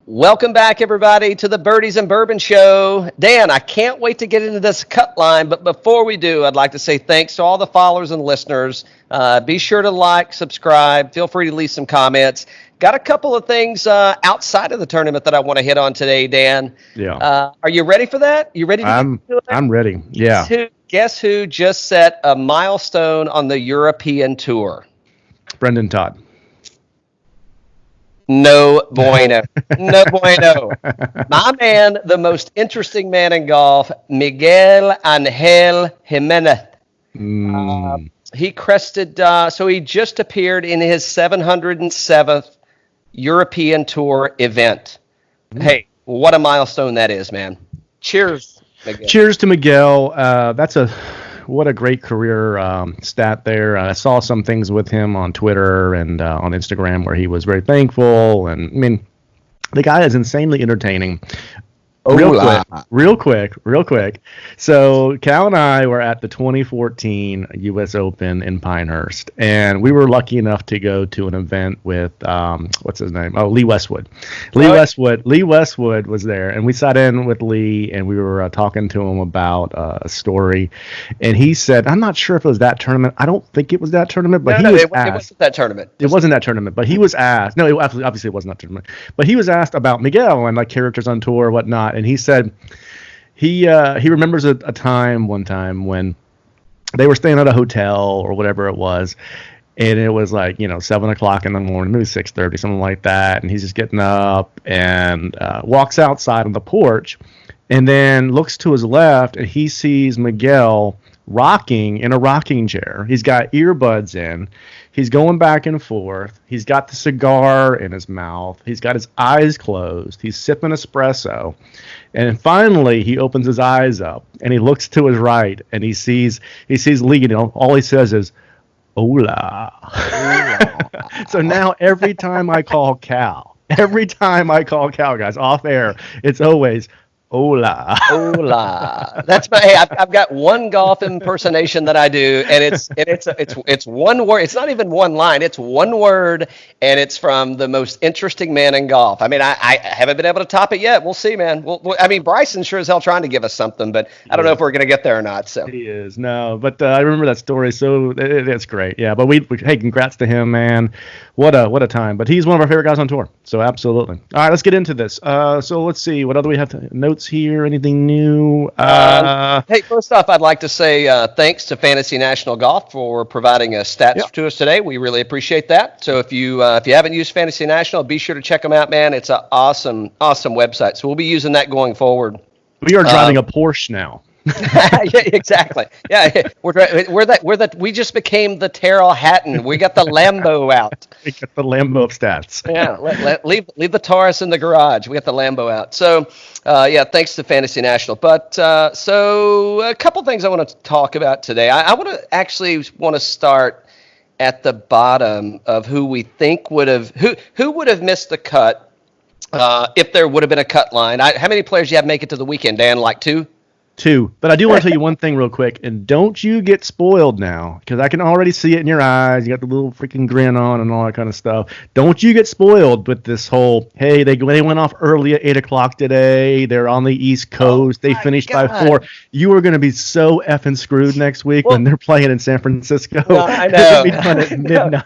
Welcome back, everybody, to the Birdies and Bourbon Show. Dan, I can't wait to get into this cut line, but before we do, I'd like to say thanks to all the followers and listeners. Be sure to like, subscribe. Feel free to leave some comments. Got a couple of things outside of the tournament that I want to hit on today, Dan. Yeah. Are you ready for that? You ready to get into it? I'm ready. Yeah. Guess who just set a milestone on the European Tour? Brendon Todd. No bueno. No bueno. My man, the most interesting man in golf, Miguel Angel Jimenez. He crested, so he just appeared in his 707th European Tour event. Hey, what a milestone that is, man. Cheers, Miguel. Cheers to Miguel. What a great career stat there. I saw some things with him on Twitter and on Instagram where he was very thankful. And, I mean, the guy is insanely entertaining. Real quick. So Cal and I were at the 2014 U.S. Open in Pinehurst, and we were lucky enough to go to an event with what's his name? Oh, Lee Westwood. Lee Westwood was there, and we sat in with Lee, and we were talking to him about a story, and he said, "I'm not sure if it was that tournament. I don't think it was that tournament, but it wasn't that tournament. It wasn't that tournament, but he was asked. No, obviously it wasn't that tournament, but he was asked about Miguel and like characters on tour or whatnot." And he said he remembers one time when they were staying at a hotel or whatever it was, and it was like 7:00 in the morning, maybe 6:30, something like that. And he's just getting up and walks outside on the porch, and then looks to his left, and he sees Miguel rocking in a rocking chair. He's got earbuds in. He's going back and forth. He's got the cigar in his mouth. He's got his eyes closed. He's sipping espresso. And finally, he opens his eyes up, and he looks to his right, and he sees Lee. All he says is, "Hola." So now every time I call Cal, guys, off air, it's always, "Hola." That's my. Hey, I've got one golf impersonation that I do, and it's one word. It's not even one line. It's one word, and it's from the most interesting man in golf. I mean, I haven't been able to top it yet. We'll see, man. I mean, Bryson's sure as hell trying to give us something, but I don't know if we're going to get there or not. So he is but I remember that story. So it's great. Yeah, but hey, congrats to him, man. What a time. But he's one of our favorite guys on tour. So absolutely. All right, let's get into this. So let's see. What other we have to notes here? Anything new? Hey, first off, I'd like to say thanks to Fantasy National Golf for providing stats to us today. We really appreciate that. So if you haven't used Fantasy National, be sure to check them out, man. It's an awesome website. So we'll be using that going forward. We are driving a Porsche now. Yeah, exactly. Yeah, we just became the Terrell Hatton. We got the Lambo out. We got the Lambo of stats. Yeah, leave the Taurus in the garage. We got the Lambo out. So, thanks to Fantasy National. But so a couple things I want to talk about today. I want to start at the bottom of who we think would have missed the cut if there would have been a cut line. How many players do you have make it to the weekend, Dan? Like two? Two. But I do want to tell you one thing real quick, and don't you get spoiled now, because I can already see it in your eyes. You got the little freaking grin on and all that kind of stuff. Don't you get spoiled with this whole, hey, they went off early at 8 o'clock today. They're on the East Coast. They finished by 4. You are going to be so effing screwed next week when they're playing in San Francisco. No, I know. It'll be done at midnight.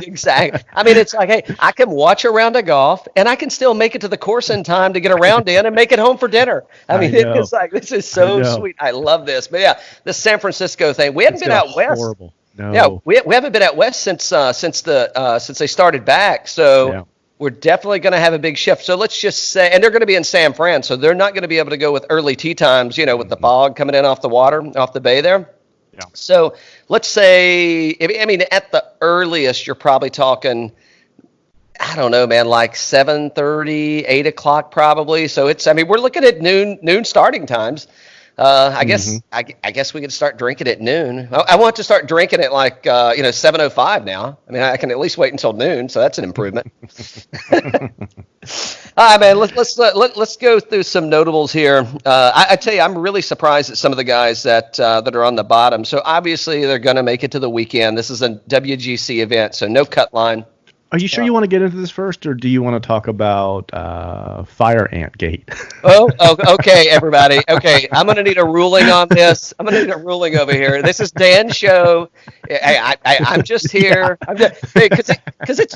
Exactly. I mean, it's like, hey, I can watch a round of golf, and I can still make it to the course in time to get a round in and make it home for dinner. I mean, it's like, this is so sweet. I love this. But yeah, the San Francisco thing. We haven't been out west. Horrible. No. Yeah, we haven't been out west since they started back. So we're definitely going to have a big shift. So let's just say, and they're going to be in San Fran, so they're not going to be able to go with early tee times, with the fog coming in off the water, off the bay there. Yeah. So let's say, at the earliest, you're probably talking, I don't know, man, like 7:30, 8 o'clock probably. So we're looking at noon starting times. I guess we could start drinking at noon. I want to start drinking at 7:05 now. I mean, I can at least wait until noon, so that's an improvement. All right, man. Let's go through some notables here. I tell you, I'm really surprised at some of the guys that are on the bottom. So obviously they're going to make it to the weekend. This is a WGC event, so no cut line. Are you sure you want to get into this first, or do you want to talk about Fire Ant Gate? Okay, everybody. Okay, I'm going to need a ruling on this. I'm going to need a ruling over here. This is Dan's show. I'm just here. Because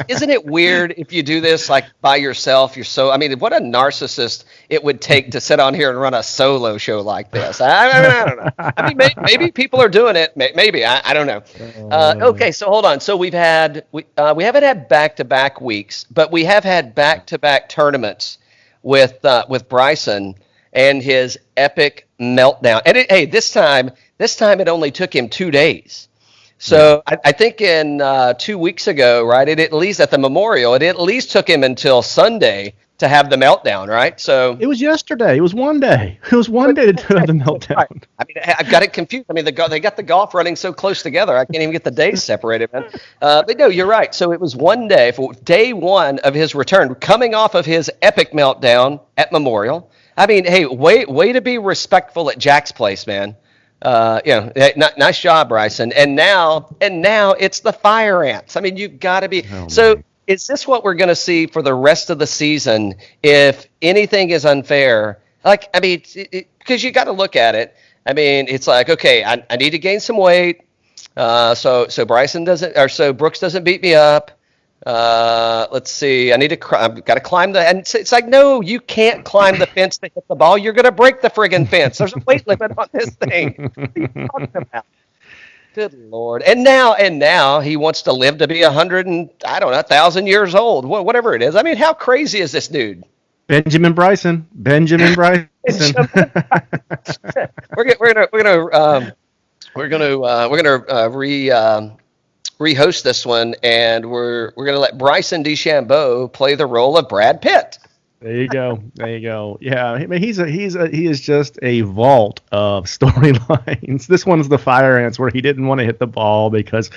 isn't it weird if you do this like by yourself? I mean, what a narcissist it would take to sit on here and run a solo show like this. I don't know. I mean, maybe people are doing it. Maybe I don't know. Okay, so hold on. So we haven't had back-to-back weeks, but we have had back-to-back tournaments with Bryson and his epic meltdown. And this time it only took him 2 days. So I think in 2 weeks ago, right? It at least at the Memorial, it at least took him until Sunday to have the meltdown, right? So it was yesterday. It was one day. It was one day to have the meltdown. Right. I mean, I've got it confused. I mean, they got the golf running so close together. I can't even get the days separated, man. But no, you're right. So it was one day, for day one of his return, coming off of his epic meltdown at Memorial. I mean, hey, way to be respectful at Jack's place, man. Nice job, Bryson. And now it's the Fire Ants. I mean, you've got to be so. Man. Is this what we're going to see for the rest of the season if anything is unfair? Like, I mean, because you got to look at it. I mean, it's like, okay, I need to gain some weight. So Brooks doesn't beat me up. Let's see. I've got to climb and it's like, no, you can't climb the fence to hit the ball. You're going to break the friggin' fence. There's a weight limit on this thing. What are you talking about? Good Lord. And now he wants to live to be 1,000 years old, whatever it is. I mean, how crazy is this dude? Benjamin Bryson. We're gonna rehost this one, and we're gonna let Bryson DeChambeau play the role of Brad Pitt. There you go. Yeah, I mean, he is just a vault of storylines. This one's the Fire Ants, where he didn't want to hit the ball because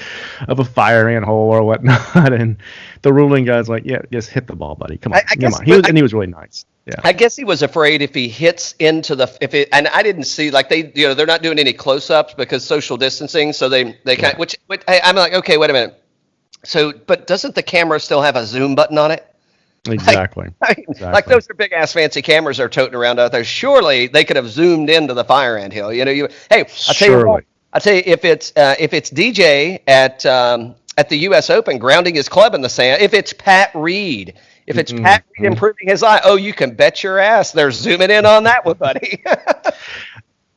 of a fire ant hole or whatnot, and the ruling guy's like, "Yeah, just hit the ball, buddy. Come on." He was really nice. Yeah. I guess he was afraid if he hits into and I didn't see, like, they're not doing any close-ups because social distancing, so they kind of, which I'm like, okay, wait a minute. So, but doesn't the camera still have a zoom button on it? Exactly. Like those are big ass fancy cameras they're toting around out there. Surely they could have zoomed into the Fire Ant Hill. I'll tell you what. I'll tell you if it's DJ at the U.S. Open grounding his club in the sand. If it's Pat Reed, Reed improving his eye, you can bet your ass they're zooming in on that one, buddy.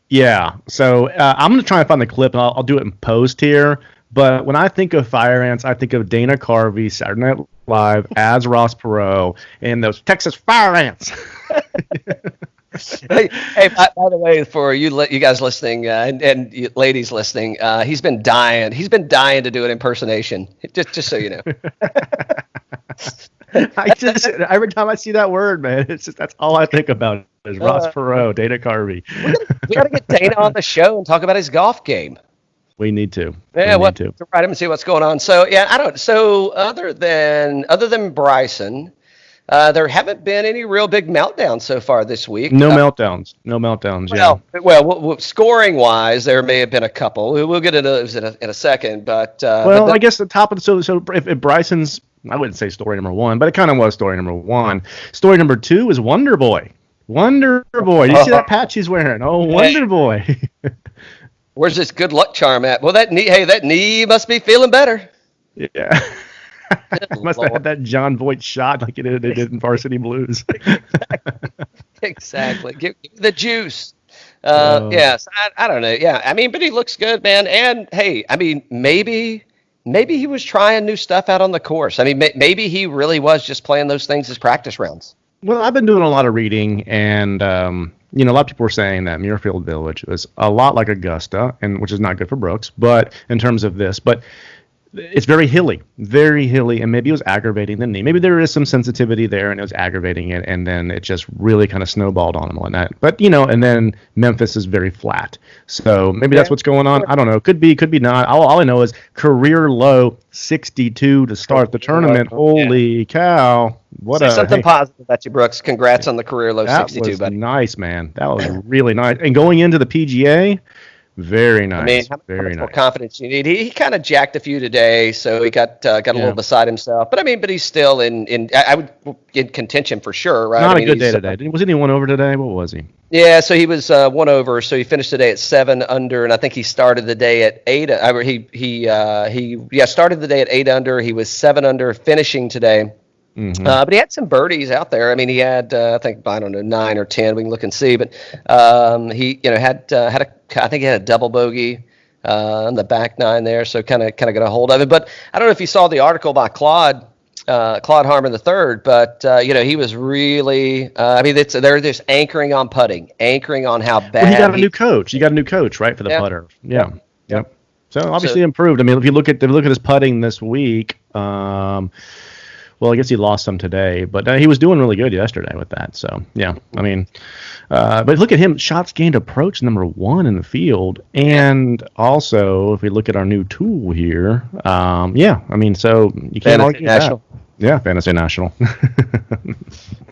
Yeah. So I'm gonna try and find the clip, and I'll do it in post here. But when I think of Fire Ants, I think of Dana Carvey, Saturday Night Live, as Ross Perot, and those Texas Fire Ants. Hey, by the way, for you guys listening and you ladies listening, he's been dying. He's been dying to do an impersonation. Just so you know. Every time I see that word, man, that's all I think about is Ross Perot, Dana Carvey. We got to get Dana on the show and talk about his golf game. We need to. Yeah, we'll write him and see what's going on. So yeah, I don't. So other than Bryson, there haven't been any real big meltdowns so far this week. No meltdowns. Well, scoring wise, there may have been a couple. We'll get into those in a second. But I guess the top of so if Bryson's, I wouldn't say story number one, but it kind of was story number one. Story number two is Wonder Boy. Wonder Boy. You see that patch he's wearing? Oh, Wonder Boy. Where's this good luck charm at? Well, that knee must be feeling better. Yeah. Must have had that John Voight shot like it did in Varsity Blues. Exactly. Give the juice. Yes, I don't know. Yeah, I mean, but he looks good, man. And hey, I mean, maybe he was trying new stuff out on the course. I mean, maybe he really was just playing those things as practice rounds. Well, I've been doing a lot of reading, and a lot of people were saying that Muirfield Village was a lot like Augusta, and which is not good for Brooks, but in terms of this, but it's very hilly, and maybe it was aggravating the knee. Maybe there is some sensitivity there, and it was aggravating it, and then it just really kind of snowballed on him and whatnot. But, and then Memphis is very flat. So maybe that's what's going on. I don't know. Could be not. All I know is career low 62 to start the tournament. Holy cow. Say something positive about you, Brooks. Congrats on the career low 62, buddy. Nice, man. That was really nice. And going into the PGA, Very nice. I mean, how much more confidence you need? He kind of jacked a few today, so he got a little beside himself. But he's still in contention for sure, right? Not a good day today. Was anyone over today? What was he? Yeah, so he was 1 over. So he finished today at 7 under, and I think he started the day at 8. He started the day at 8 under. He was 7 under finishing today. Mm-hmm. But he had some birdies out there. I mean, he had I think 9 or 10. We can look and see, but he I think he had a double bogey on the back 9 there, so kind of got a hold of it. But I don't know if you saw the article by Claude Harmon III, but he was really they're just anchoring on putting, anchoring on how bad. Well, he got a new coach. You got a new coach, right, for the putter? Yeah. Yep. So obviously improved. I mean, if you look at his putting this week, well, I guess he lost some today, but he was doing really good yesterday with that. So, yeah, I mean, but look at him, shots gained approach number 1 in the field. And also, if we look at our new tool here, so you can't argue that. Yeah, Fantasy National.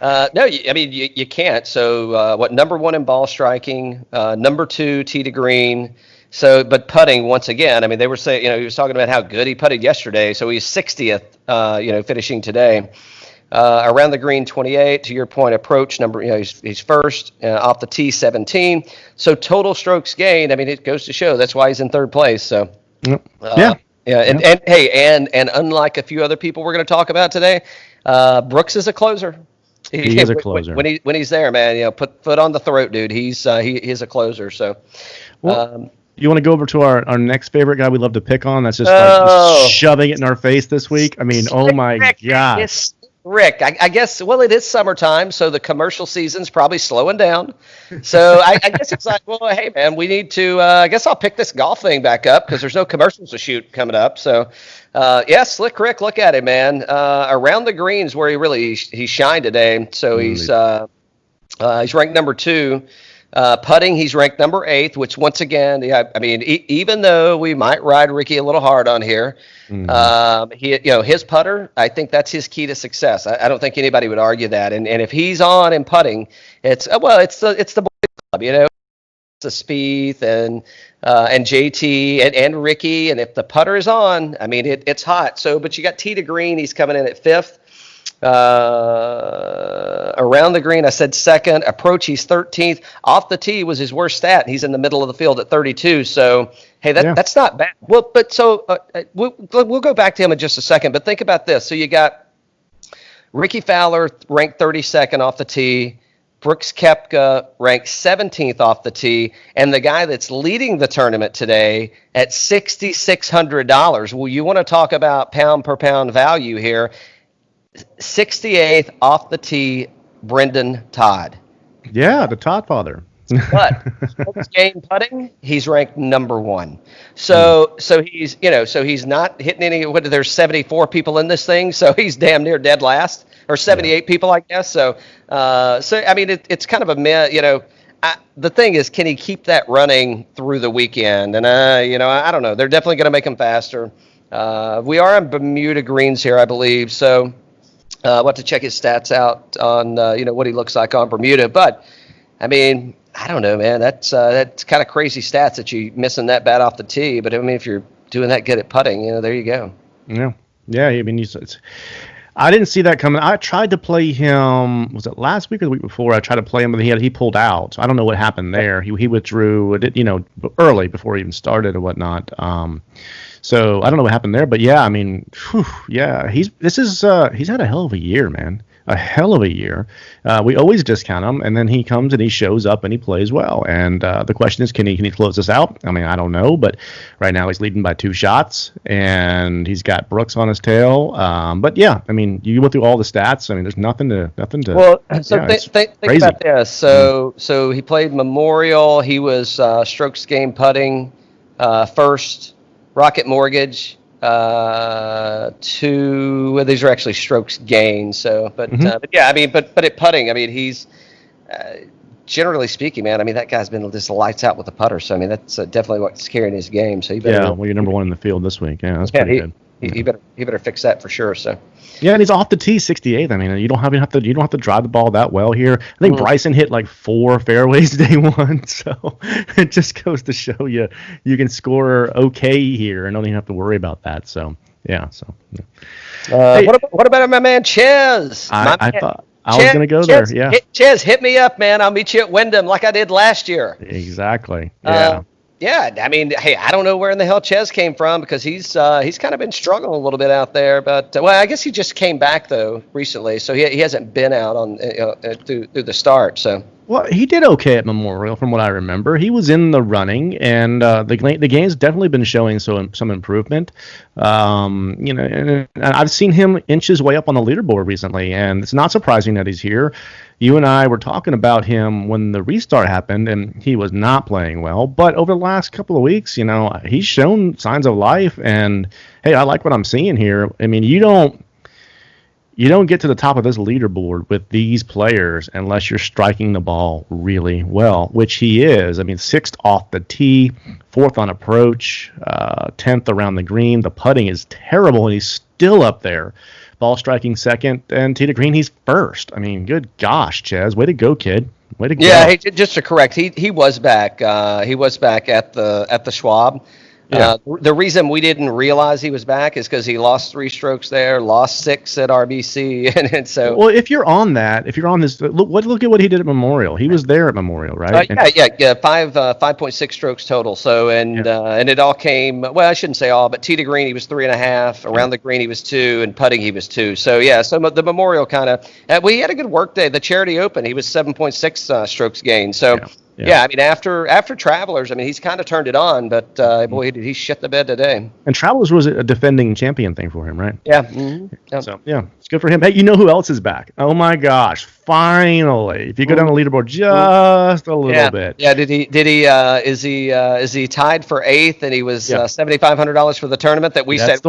No, you can't. So, number 1 in ball striking, number 2 tee to green. So, but putting once again, they were saying, he was talking about how good he putted yesterday. So he's 60th, finishing today. Around the green, 28. To your point, approach number, he's first, off the tee, 17. So total strokes gained. It goes to show that's why he's in 3rd place. So, and unlike a few other people we're going to talk about today, Brooks is a closer. He is a closer when he's there, man. Put foot on the throat, dude. He's a closer. So, you want to go over to our next favorite guy we love to pick on? That's just shoving it in our face this week. Oh my God. It's Rick. I guess, it is summertime, so the commercial season's probably slowing down. So I guess it's like, well, hey, man, we need to, I guess I'll pick this golf thing back up because there's no commercials to shoot coming up. So, Slick Rick, look at him, man. Around the greens where he shined today. So he's ranked number 2. Putting, he's ranked number 8th, which once again, even though we might ride Rickie a little hard on here, his putter, I think that's his key to success. I don't think anybody would argue that. And if he's on in putting, it's the boys club, it's the Spieth and JT and Rickie. And if the putter is on, it's hot. So, but you got tee to green, he's coming in at 5th. Around the green, I said 2nd. Approach, he's 13th. Off the tee was his worst stat. He's in the middle of the field at 32. So, hey, that's not bad. Well, but so we'll go back to him in just a second. But think about this. So you got Rickie Fowler ranked 32nd off the tee. Brooks Koepka ranked 17th off the tee, and the guy that's leading the tournament today at $6,600. Well, you want to talk about pound per pound value here. 68th off the tee, Brendon Todd. Yeah, the Todd father. But strokes gained putting, he's ranked number 1. So he's not hitting any. There's 74 people in this thing, so he's damn near dead last, or 78 people, I guess. So it's kind of a the thing is, can he keep that running through the weekend? And I don't know. They're definitely going to make him faster. We are on Bermuda greens here, I believe. So. We'll have to check his stats out on what he looks like on Bermuda, but I don't know, man. That's kind of crazy stats that you missing that bad off the tee. But if you're doing that good at putting, there you go. Yeah. I didn't see that coming. I tried to play him. Was it last week or the week before? I tried to play him, but he pulled out. So I don't know what happened there. He withdrew, early before he even started or whatnot. So I don't know what happened there, but he's had a hell of a year, man. A hell of a year. We always discount him, and then he comes and he shows up and he plays well. And the question is, can he close this out? I don't know, but right now he's leading by 2 shots, and he's got Brooks on his tail. But yeah, you went through all the stats. There's nothing to. Well, so think about this. So he played Memorial. He was strokes gained putting first. Rocket Mortgage, 2. These are actually strokes gained. So, but at putting, he's generally speaking, man. That guy's been just lights out with the putter. So, that's definitely what's carrying his game. So, you're number 1 in the field this week. Yeah, that's pretty good. he better fix that for sure. So. Yeah, and he's off the tee 68th. I mean, you don't have to drive the ball that well here. I think Bryson hit like 4 fairways day one, so it just goes to show you can score okay here and don't even have to worry about that. So yeah. Hey, what about my man Chez? I thought I was going to go there. Yeah, Chez, hit me up, man. I'll meet you at Wyndham like I did last year. Exactly. Yeah. Yeah, I mean, hey, I don't know where in the hell Chez came from because he's kind of been struggling a little bit out there. But well, I guess he just came back though recently, so he hasn't been out on through the start. So well, he did okay at Memorial from what I remember. He was in the running, and the game's definitely been showing some improvement. And I've seen him inch his way up on the leaderboard recently, and it's not surprising that he's here. You and I were talking about him when the restart happened, and he was not playing well. But over the last couple of weeks, he's shown signs of life. And hey, I like what I'm seeing here. I mean, you don't get to the top of this leaderboard with these players unless you're striking the ball really well, which he is. I mean, 6th off the tee, 4th on approach, 10th around the green. The putting is terrible, and he's still up there. Ball striking 2nd, and tee to green, he's 1st. I mean, good gosh, Chez, way to go, kid. Way to go. Yeah, just to correct, he was back. He was back at the Schwab. Yeah. The reason we didn't realize he was back is because he lost 3 strokes there, lost 6 at RBC, and so. Well, if you're on this, look at what he did at Memorial. He was there at Memorial, right? Yeah, 5.6 strokes total. So and it all came. Well, I shouldn't say all, but tee to green he was 3.5. Around the green he was 2, and putting he was 2. So yeah, so the Memorial kind of. We had a good work day. The Charity Open he was 7.6 strokes gained. So. Yeah. Yeah, I mean, after Travelers, I mean, he's kind of turned it on, but boy, did he shit the bed today. And Travelers was a defending champion thing for him, right? Yeah. Mm-hmm. Yep. So, yeah, it's good for him. Hey, you know who else is back? Oh, my gosh, finally. If you go down the leaderboard just a little bit. Yeah, is he tied for 8th, and he was $7,500 for the tournament that we said.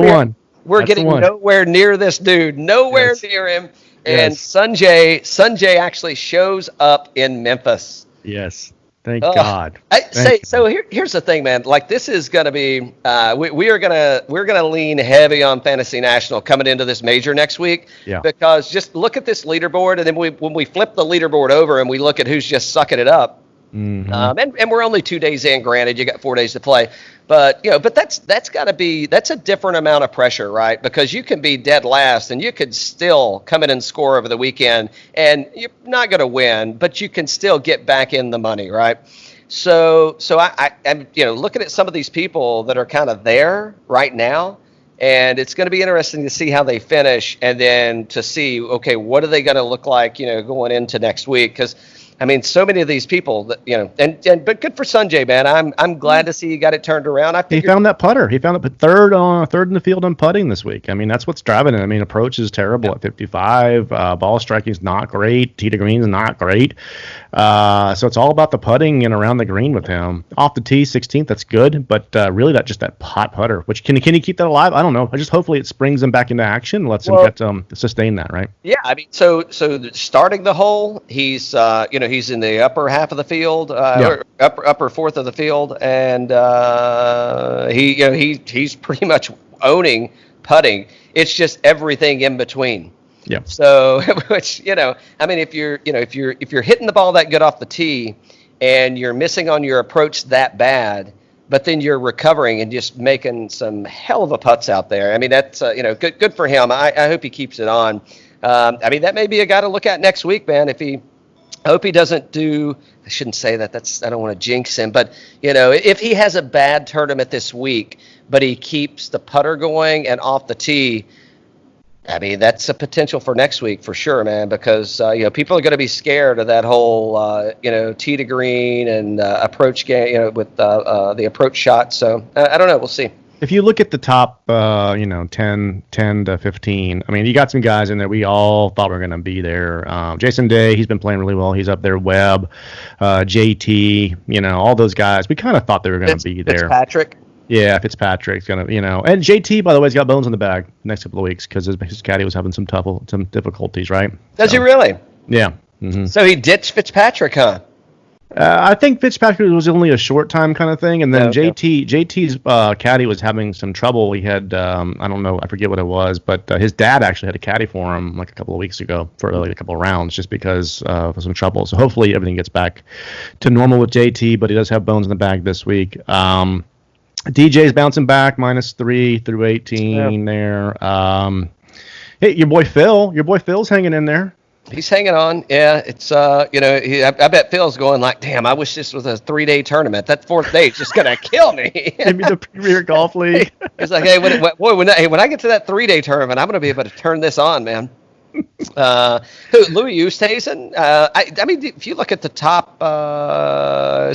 We're getting nowhere near this dude, nowhere near him. And Sungjae actually shows up in Memphis. Yes. Thank God. Here's the thing, man. Like, this is going to be we're gonna lean heavy on Fantasy National coming into this major next week. Yeah. Because just look at this leaderboard, and then when we flip the leaderboard over and we look at who's just sucking it up. Mm-hmm. And we're only 2 days in. Granted, you got 4 days to play, but that's a different amount of pressure, right? Because you can be dead last, and you could still come in and score over the weekend, and you're not going to win, but you can still get back in the money, right? So I'm looking at some of these people that are kind of there right now, and it's going to be interesting to see how they finish, and then to see what are they going to look like, going into next week, because. I mean, so many of these people that, but good for Sungjae, man. I'm glad to see he got it turned around. He found that putter. He found it third in the field on putting this week. I mean, that's what's driving it. I mean, approach is terrible at 55. Ball striking is not great. Tee to green is not great. So it's all about the putting and around the green with him. Off the tee, 16th, that's good. But really, that hot putter. Which can he keep that alive? I don't know. Hopefully it springs him back into action, and lets him sustain that, right? Yeah, I mean, so starting the hole, he's he's in the upper half of the field, or upper 4th of the field, and he's pretty much owning putting. It's just everything in between. Yeah. So, which I mean, if you're hitting the ball that good off the tee, and you're missing on your approach that bad, but then you're recovering and just making some hell of a putts out there. I mean, that's good for him. I hope he keeps it on. I mean, that may be a guy to look at next week, man. I hope he doesn't do. I shouldn't say that. I don't want to jinx him, but if he has a bad tournament this week, but he keeps the putter going and off the tee, I mean, that's a potential for next week for sure, man. Because people are going to be scared of that whole tee to green and approach game, with the approach shot. So I don't know. We'll see. If you look at the top, 10 to 15, I mean, you got some guys in there we all thought were going to be there. Jason Day, he's been playing really well. He's up there. Webb, JT, all those guys. We kind of thought they were going to be there. Fitzpatrick. Yeah, Fitzpatrick's going to, and JT, by the way, has got bones in the bag next couple of weeks because his caddy was having some difficulties, right? Does he really? Yeah. Mm-hmm. So he ditched Fitzpatrick, huh? I think Fitzpatrick was only a short time kind of thing, and then JT's caddy was having some trouble. He had I don't know, I forget what it was, but his dad actually had a caddy for him like a couple of weeks ago for like a couple of rounds, just because of some trouble. So hopefully everything gets back to normal with JT, but he does have bones in the bag this week. DJ's bouncing back, -3 through 18 there. Hey, your boy Phil's hanging in there. He's hanging on. Yeah, it's I bet Phil's going like, damn, I wish this was a 3-day tournament. That 4th day is just gonna kill me. Maybe the Premier Golf League. He's like, hey, when I get to that 3-day tournament, I'm gonna be able to turn this on, man. Louis Oosthuizen. I mean, if you look at the top,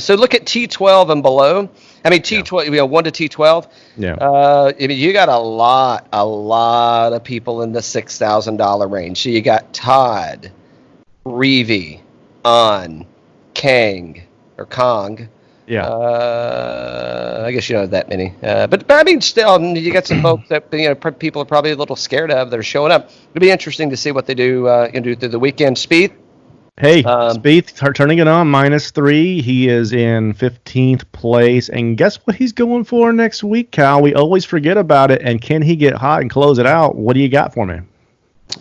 so look at T12 and below. I mean, T12, 1 to T12. Yeah. I mean, you got a lot of people in the $6,000 range. So you got Todd, Reavie, Kang. Yeah. I guess you know that many. But I mean, still, you got some folks that people are probably a little scared of that are showing up. It'll be interesting to see what they do through the weekend. Spieth. Hey, Spieth turning it on, -3. He is in 15th place. And guess what he's going for next week, Cal? We always forget about it. And can he get hot and close it out? What do you got for me?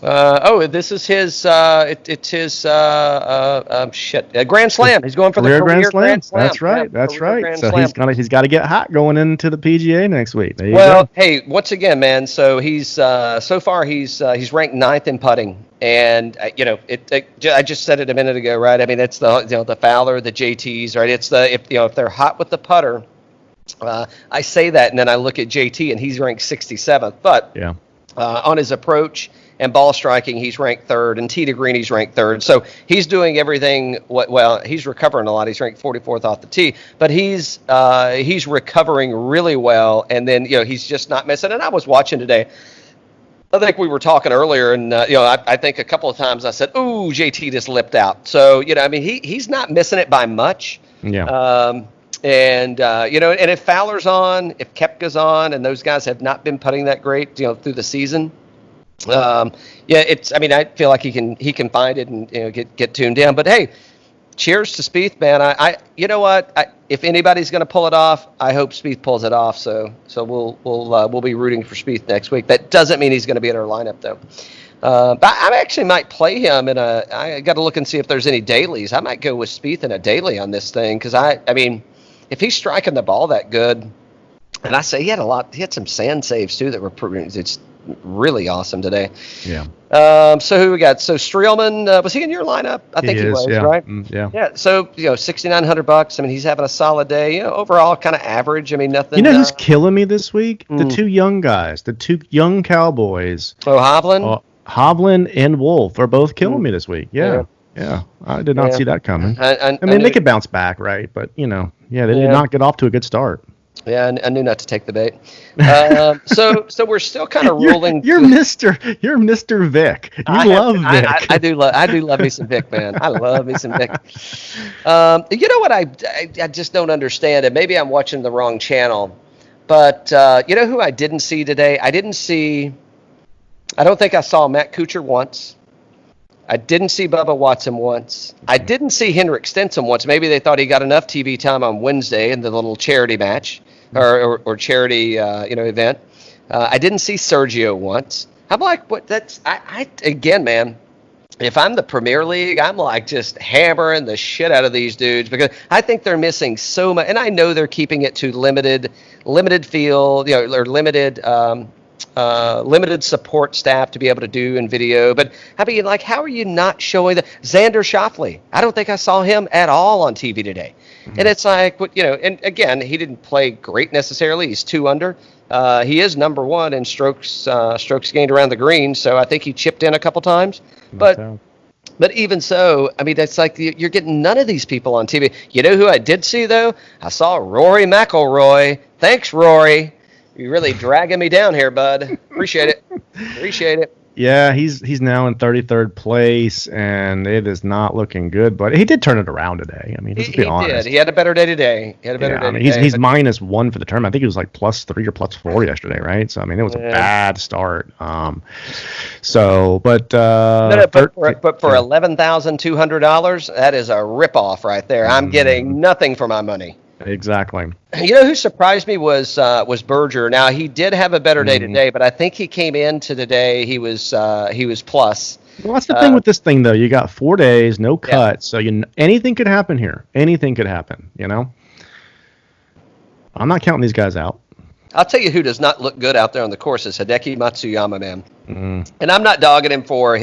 This is his. It's his. Grand Slam. He's going for the career Grand Slam. That's right. That's right. So he's got to get hot going into the PGA next week. There you go. Hey, once again, man. So he's so far he's ranked 9th in putting, and I just said it a minute ago, right? I mean, it's the Fowler, the JTs, right? It's if they're hot with the putter. I say that, and then I look at JT, and he's ranked 67th, but on his approach and ball striking, he's ranked 3rd, and tee to green, he's ranked 3rd. So he's doing everything. He's recovering a lot. He's ranked 44th off the tee, but he's recovering really well. And then he's just not missing. And I was watching today. I think we were talking earlier, and I think a couple of times I said, "Ooh, JT just lipped out." So I mean, he's not missing it by much. Yeah. And if Fowler's on, if Koepka's on, and those guys have not been putting that great, through the season. I mean, I feel like he can find it and get tuned in. But hey, cheers to Spieth, man. You know what? If anybody's going to pull it off, I hope Spieth pulls it off. So we'll be rooting for Spieth next week. That doesn't mean he's going to be in our lineup though. But I actually might play him I got to look and see if there's any dailies. I might go with Spieth in a daily on this thing because I mean, if he's striking the ball that good, and I say he had some sand saves too that were it's really awesome today. Yeah. So who we got? So Streelman, was he in your lineup? I think he was, right? Yeah. Yeah. So $6,900. I mean, he's having a solid day. Overall kind of average. I mean, nothing. You know who's killing me this week? The two young guys, the two young Cowboys. Oh, Hovland. Hovland and Wolf are both killing me this week. Yeah. I did not see that coming. I mean, they could bounce back, right? But they did not get off to a good start. Yeah, I knew not to take the bait. So we're still kind of rolling. You're Mr. Vic. You love Vic. I do love me some Vic, man. I love me some Vic. You know what I just don't understand, and maybe I'm watching the wrong channel, but you know who I didn't see today? I don't think I saw Matt Kuchar once. I didn't see Bubba Watson once. I didn't see Henrik Stenson once. Maybe they thought he got enough TV time on Wednesday in the little charity match or charity event. I didn't see Sergio once. I'm like, what? Again, man. If I'm the Premier League, I'm like just hammering the shit out of these dudes because I think they're missing so much. And I know they're keeping it to limited field, or limited support staff to be able to do in video. But I mean, like, how are you not showing Xander Schauffele? I don't think I saw him at all on TV today. Mm-hmm. And it's like, and again, he didn't play great necessarily. He's 2 under. He is number 1 in strokes gained around the green. So I think he chipped in a couple times. But even so, I mean, that's like you're getting none of these people on TV. You know who I did see, though? I saw Rory McIlroy. Thanks, Rory. You're really dragging me down here, bud. Appreciate it. Yeah, he's now in 33rd place, and it is not looking good. But he did turn it around today. I mean, let's be honest. Did. He had a better day today. He's -1 for the tournament. I think he was like +3 or +4 yesterday, right? So I mean, it was a bad start. But for $11,200, that is a ripoff right there. I'm getting nothing for my money. Exactly. You know who surprised me was Berger. Now he did have a better day today, but I think he came into today. He was plus. Well, that's the thing with this thing, though. You got 4 days, no cuts, so anything could happen here. Anything could happen. I'm not counting these guys out. I'll tell you who does not look good out there on the course is Hideki Matsuyama, man. And I'm not dogging him for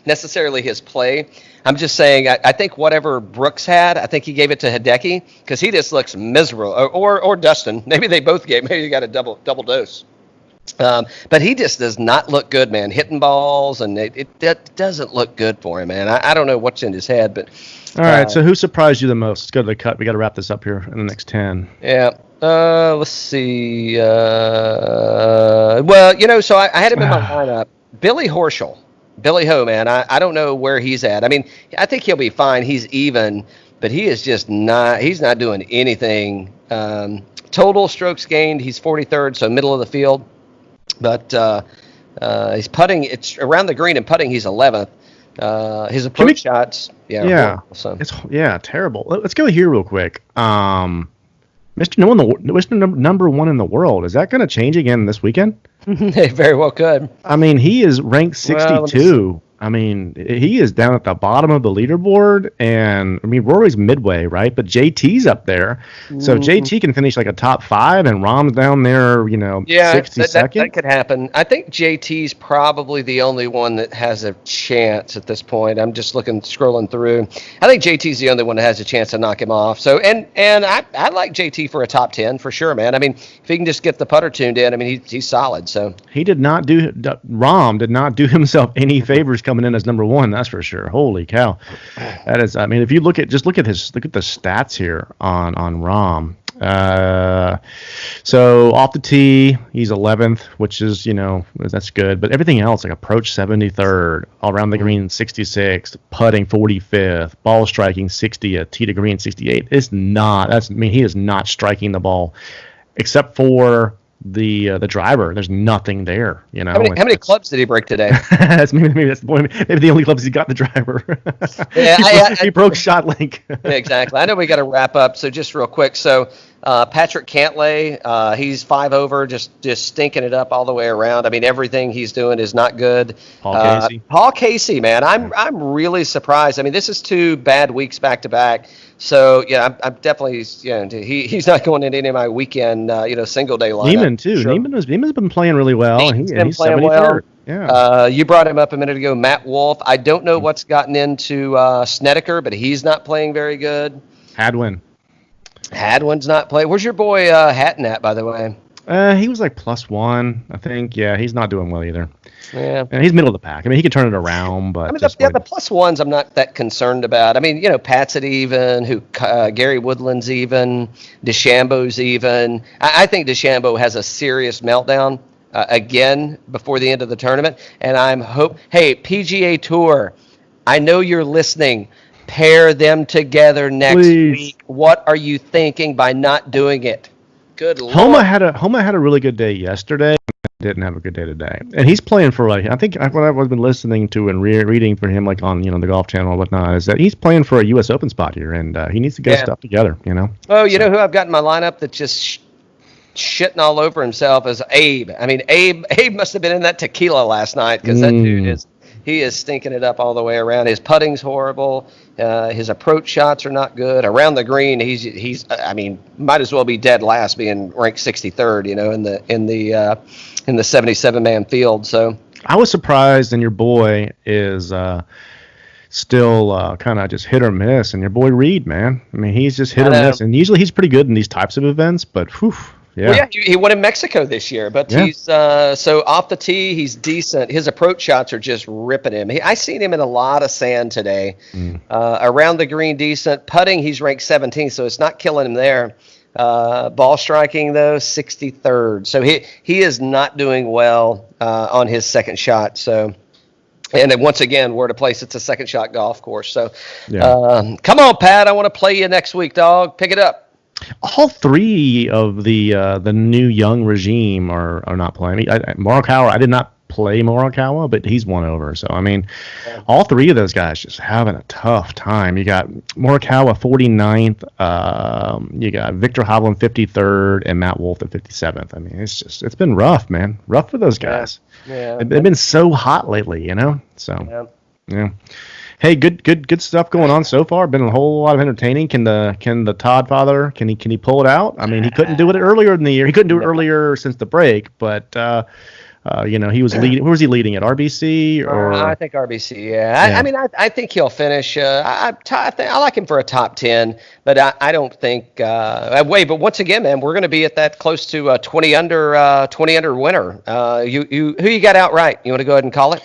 necessarily his play. I'm just saying I think whatever Brooks had, I think he gave it to Hideki because he just looks miserable. Or Dustin. Maybe they both gave. Maybe you got a double dose. But he just does not look good, man. Hitting balls, and it doesn't look good for him, man. I don't know what's in his head, but. All right, so who surprised you the most? Let's go to the cut. We got to wrap this up here in the next 10. Yeah. Let's see. Well, so I had him in my lineup. Billy Horschel. Billy Ho, man. I don't know where he's at. I mean, I think he'll be fine. He's even, but he is just not – he's not doing anything. Total strokes gained, he's 43rd, so middle of the field. But he's putting – it's around the green and putting, he's 11th. His approach shots – It's terrible. Let's go here real quick. Mr. Number 1 in the world. Is that going to change again this weekend? It very well could. I mean, he is ranked 62. I mean, he is down at the bottom of the leaderboard, and I mean, Rory's midway, right? But JT's up there, so JT can finish like a top 5, and Rahm's down there, 62nd. That could happen. I think JT's probably the only one that has a chance at this point. I'm just scrolling through. I think JT's the only one that has a chance to knock him off. So, and I like JT for a top 10 for sure, man. I mean, if he can just get the putter tuned in, I mean, he's solid. So Rahm did not do himself any favors coming in as number 1, that's for sure. Holy cow. That is, I mean, if you look at the stats here on Rahm. So off the tee, he's 11th, which is, that's good. But everything else, like approach 73rd, all around the green 66th, putting 45th, ball striking 60th, tee to green 68th. He is not striking the ball except for the driver. There's nothing there, How many clubs did he break today? maybe that's the point. Maybe the only clubs he got the driver. He broke shot link. Exactly. I know we got to wrap up, so just real quick. So Patrick Cantlay, he's 5 over, just stinking it up all the way around. I mean, everything he's doing is not good. Paul Casey, man, I'm really surprised. I mean, this is 2 bad weeks back to back. So yeah, I'm definitely he's not going into any of my weekend single day lineup. Neiman too. Sure. Neiman's been playing really well. He's 73rd. Well. Yeah. You brought him up a minute ago, Matt Wolff. I don't know what's gotten into Snedeker, but he's not playing very good. Hadwin's not playing. Where's your boy Hatton at, by the way? He was like +1, I think. Yeah, he's not doing well either. Yeah, and he's middle of the pack. I mean, he can turn it around, but the +1s I'm not that concerned about. I mean, Pat's at even, Gary Woodland's even, DeChambeau's even. I think DeChambeau has a serious meltdown again before the end of the tournament, and hey, PGA Tour, I know you're listening. Pair them together next week. What are you thinking by not doing it? Good Lord. Homa had a really good day yesterday. Didn't have a good day today, and he's playing for I think what I've been listening to and reading for him on the Golf Channel and whatnot is that he's playing for a U.S. Open spot here, and he needs to get stuff together. Oh, you know who I've got in my lineup that just shitting all over himself is Abe. I mean, Abe must have been in that tequila last night because that dude is stinking it up all the way around. His putting's horrible. His approach shots are not good. Around the green, he's I mean, might as well be dead last, being ranked 63rd. In the 77-man field. So I was surprised, and your boy is still kind of just hit or miss. And your boy Reed, man, I mean, he's just hit or miss. And usually he's pretty good in these types of events, but whew. Yeah. Well, yeah, he won in Mexico this year, but he's so off the tee, he's decent. His approach shots are just ripping him. I seen him in a lot of sand today. Around the green, decent. Putting, he's ranked 17th, so it's not killing him there. Ball striking, though, 63rd. So he is not doing well on his second shot. So And then once again, we're at a place it's a second shot golf course. So come on, Pat. I want to play you next week, dog. Pick it up. All three of the new young regime are not playing. Morikawa, I did not play Morikawa, but he's won over. So, I mean, all three of those guys just having a tough time. You got Morikawa 49th, you got Victor Hovland 53rd, and Matt Wolff at 57th. I mean, it's been rough, man. Rough for those guys. Yeah. They've been so hot lately, So, yeah. Hey, good stuff going on so far. Been a whole lot of entertaining. Can the Todd father can he pull it out? I mean, he couldn't do it earlier in the year. He couldn't do it earlier since the break, but he was leading. Where was he leading at? RBC or? I think RBC. Yeah. I mean, I think he'll finish. I like him for a top 10, but I don't think. But once again, man, we're going to be at that close to 20 under winner. Who you got outright? You want to go ahead and call it?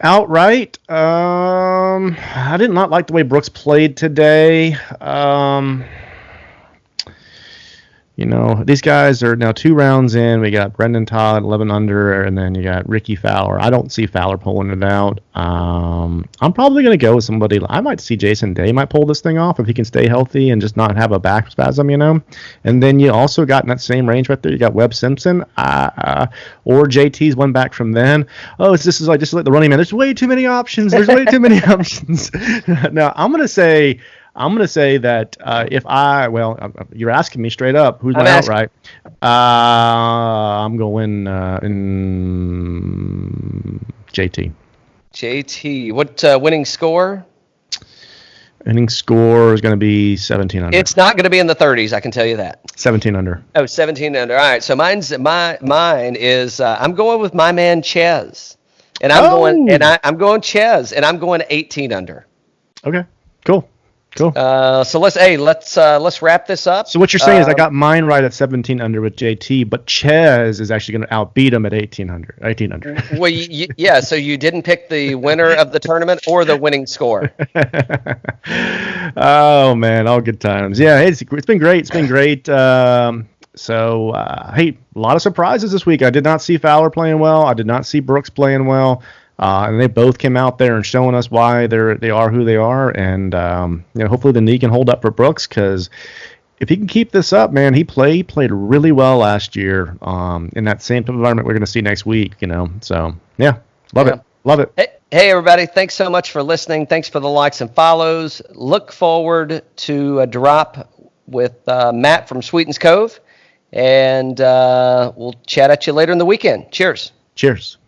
Outright, I did not like the way Brooks played today. These guys are now 2 rounds in. We got Brendon Todd, 11 under, and then you got Rickie Fowler. I don't see Fowler pulling it out. I'm probably going to go with somebody. I might see Jason Day might pull this thing off if he can stay healthy and just not have a back spasm, And then you also got in that same range right there, you got Webb Simpson, or JT's one back from then. Oh, this is like the running man. There's way too many options. Now, I'm going to say that you're asking me straight up, who's my outright? I'm going in JT. JT. What winning score? Winning score is going to be 17 under. It's not going to be in the 30s, I can tell you that. 17 under. Oh, 17 under. All right. So mine is I'm going with my man Chez. And I'm going Chez, and I'm going 18 under. Okay. Cool. So let's wrap this up. So what you're saying is I got mine right at 17 under with JT, but Chez is actually going to outbeat him at 18 under. Well, yeah. So you didn't pick the winner of the tournament or the winning score. Oh man, all good times. Yeah, it's been great. It's been great. Hey, a lot of surprises this week. I did not see Fowler playing well. I did not see Brooks playing well. And they both came out there and showing us why they are who they are. And, hopefully the knee can hold up for Brooks, because if he can keep this up, man, he played really well last year in that same type of environment we're going to see next week, So, yeah, love it. Love it. Hey, everybody. Thanks so much for listening. Thanks for the likes and follows. Look forward to a drop with Matt from Sweetens Cove. And we'll chat at you later in the weekend. Cheers. Cheers.